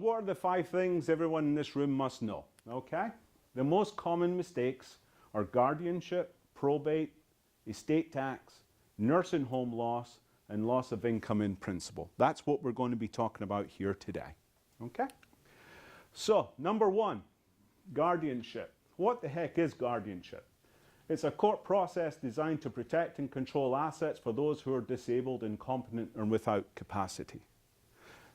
what are the 5 things everyone in this room must know? Okay? The most common mistakes are guardianship, probate, estate tax, nursing home loss, and loss of income in principle. That's what we're going to be talking about here today. Okay? So, number 1, guardianship. What the heck is guardianship? It's a court process designed to protect and control assets for those who are disabled, incompetent, and without capacity.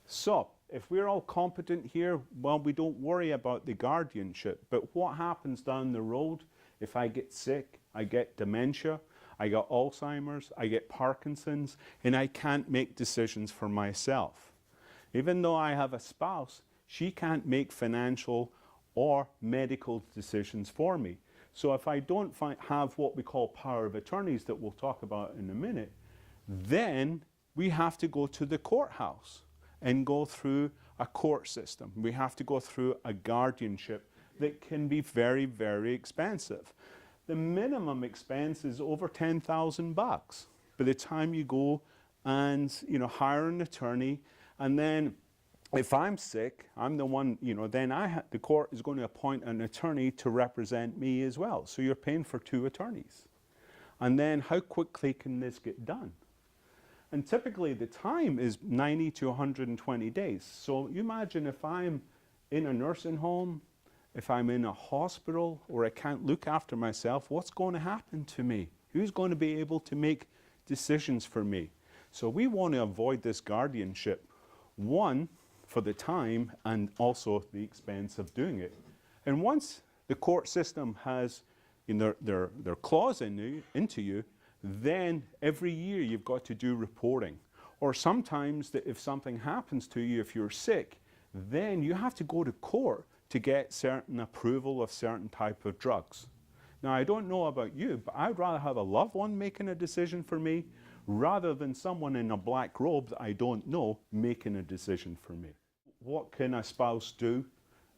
So, if we're all competent here, well, we don't worry about the guardianship. But what happens down the road if I get sick, I get dementia, I get Alzheimer's, I get Parkinson's, and I can't make decisions for myself? Even though I have a spouse, she can't make financial or medical decisions for me. So if I don't have what we call power of attorneys that we'll talk about in a minute, then we have to go to the courthouse and go through a court system. We have to go through a guardianship that can be very, very expensive. The minimum expense is over $10,000 bucks by the time you go and hire an attorney, and then if I'm sick, I'm the one, then the court is going to appoint an attorney to represent me as well. So you're paying for 2 attorneys. And then how quickly can this get done? And typically the time is 90 to 120 days. So you imagine if I'm in a nursing home, if I'm in a hospital, or I can't look after myself, what's going to happen to me? Who's going to be able to make decisions for me? So we want to avoid this guardianship. One, for the time and also the expense of doing it. And once the court system has their claws into you, then every year you've got to do reporting. Or sometimes if something happens to you, if you're sick, then you have to go to court to get certain approval of certain type of drugs. Now, I don't know about you, but I'd rather have a loved one making a decision for me rather than someone in a black robe that I don't know making a decision for me. What can a spouse do,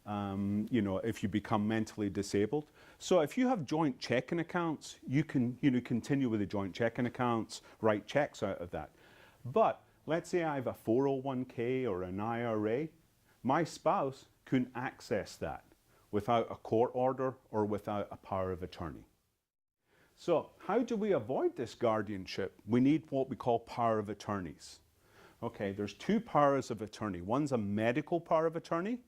if you become mentally disabled? So if you have joint checking accounts, you can continue with the joint checking accounts, write checks out of that. But let's say I have a 401k or an IRA, my spouse couldn't access that without a court order or without a power of attorney. So how do we avoid this guardianship? We need what we call power of attorneys. Okay, there's 2 powers of attorney. One's a medical power of attorney,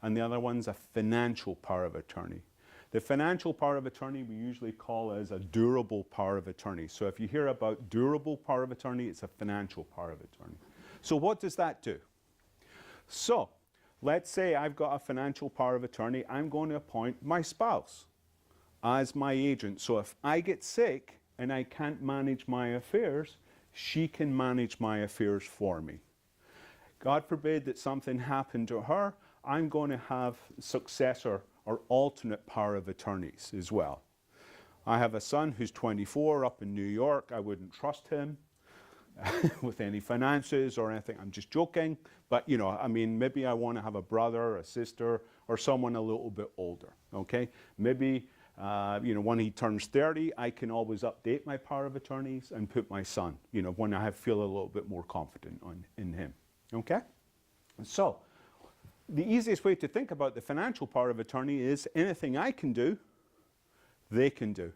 and the other one's a financial power of attorney. The financial power of attorney we usually call as a durable power of attorney. So if you hear about durable power of attorney, it's a financial power of attorney. So what does that do? So let's say I've got a financial power of attorney. I'm going to appoint my spouse as my agent. So if I get sick and I can't manage my affairs, she can manage my affairs for me. God forbid that something happened to her, I'm going to have successor or alternate power of attorneys as well. I have a son who's 24 up in New York. I wouldn't trust him with any finances or anything. I'm just joking. But, maybe I want to have a brother, a sister, or someone a little bit older, okay? Maybe when he turns 30, I can always update my power of attorneys and put my son, when I feel a little bit more confident in him, okay? So, the easiest way to think about the financial power of attorney is anything I can do, they can do.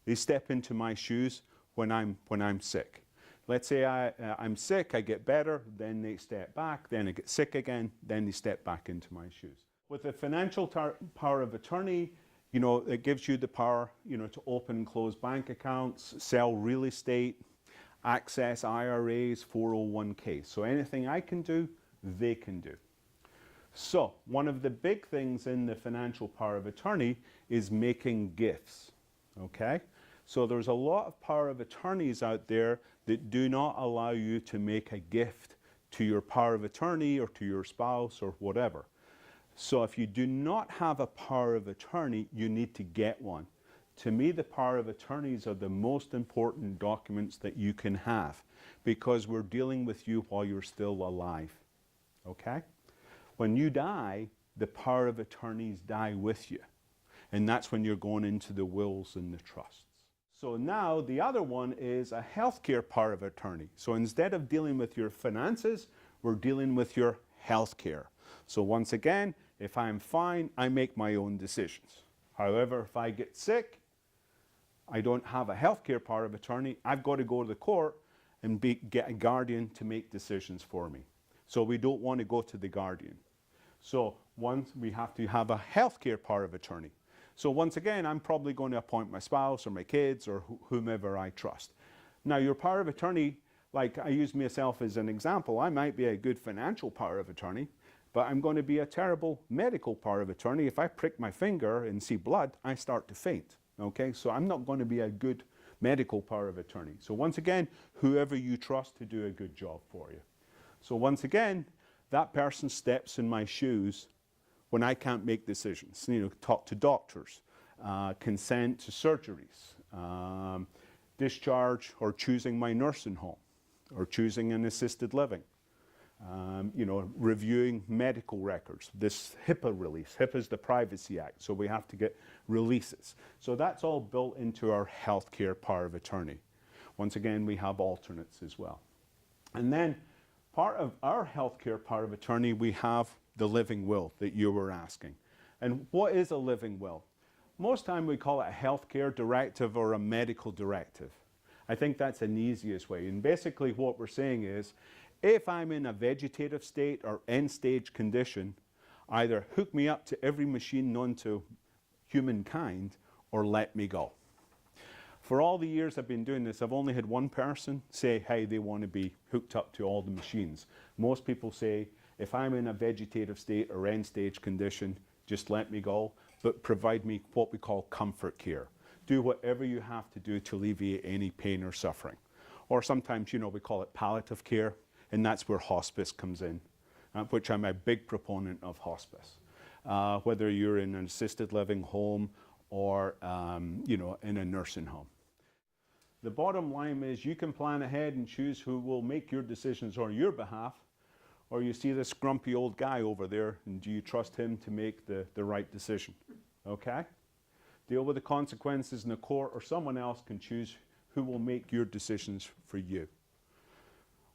They step into my shoes when I'm sick. Let's say I'm sick, I get better, then they step back, then I get sick again, then they step back into my shoes. With the financial power of attorney, it gives you the power, to open and close bank accounts, sell real estate, access IRAs, 401k. So anything I can do, they can do. So one of the big things in the financial power of attorney is making gifts, okay? So there's a lot of power of attorneys out there that do not allow you to make a gift to your power of attorney or to your spouse or whatever. So if you do not have a power of attorney, you need to get one. To me, the power of attorneys are the most important documents that you can have because we're dealing with you while you're still alive, okay? When you die, the power of attorneys die with you. And that's when you're going into the wills and the trusts. So now the other one is a healthcare power of attorney. So instead of dealing with your finances, we're dealing with your healthcare. So once again, if I'm fine, I make my own decisions. However, if I get sick, I don't have a healthcare power of attorney, I've got to go to the court and get a guardian to make decisions for me. So we don't want to go to the guardian. So once we have to have a healthcare power of attorney. So once again, I'm probably going to appoint my spouse or my kids or whomever I trust. Now your power of attorney, like I use myself as an example, I might be a good financial power of attorney, but I'm going to be a terrible medical power of attorney. If I prick my finger and see blood, I start to faint. Okay, so I'm not going to be a good medical power of attorney. So once again, whoever you trust to do a good job for you. So once again, that person steps in my shoes when I can't make decisions. You know, talk to doctors, consent to surgeries, discharge or choosing my nursing home, or choosing an assisted living. You know, reviewing medical records, this HIPAA release. HIPAA is the Privacy Act, so we have to get releases. So that's all built into our healthcare power of attorney. Once again, we have alternates as well. And then part of our healthcare power of attorney, we have the living will that you were asking. And what is a living will? Most time we call it a healthcare directive or a medical directive. I think that's an easiest way. And basically what we're saying is, if I'm in a vegetative state or end-stage condition, either hook me up to every machine known to humankind or let me go. For all the years I've been doing this, I've only had one person say, hey, they want to be hooked up to all the machines. Most people say, if I'm in a vegetative state or end-stage condition, just let me go, but provide me what we call comfort care. Do whatever you have to do to alleviate any pain or suffering. Or sometimes, you know, we call it palliative care, and that's where hospice comes in, which I'm a big proponent of hospice. Whether you're in an assisted living home or, you know, in a nursing home. The bottom line is you can plan ahead and choose who will make your decisions on your behalf, or you see this grumpy old guy over there and do you trust him to make the right decision, okay? Deal with the consequences in the court, or someone else can choose who will make your decisions for you.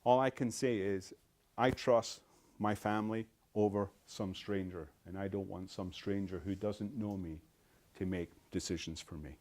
All I can say is I trust my family over some stranger, and I don't want some stranger who doesn't know me to make decisions for me.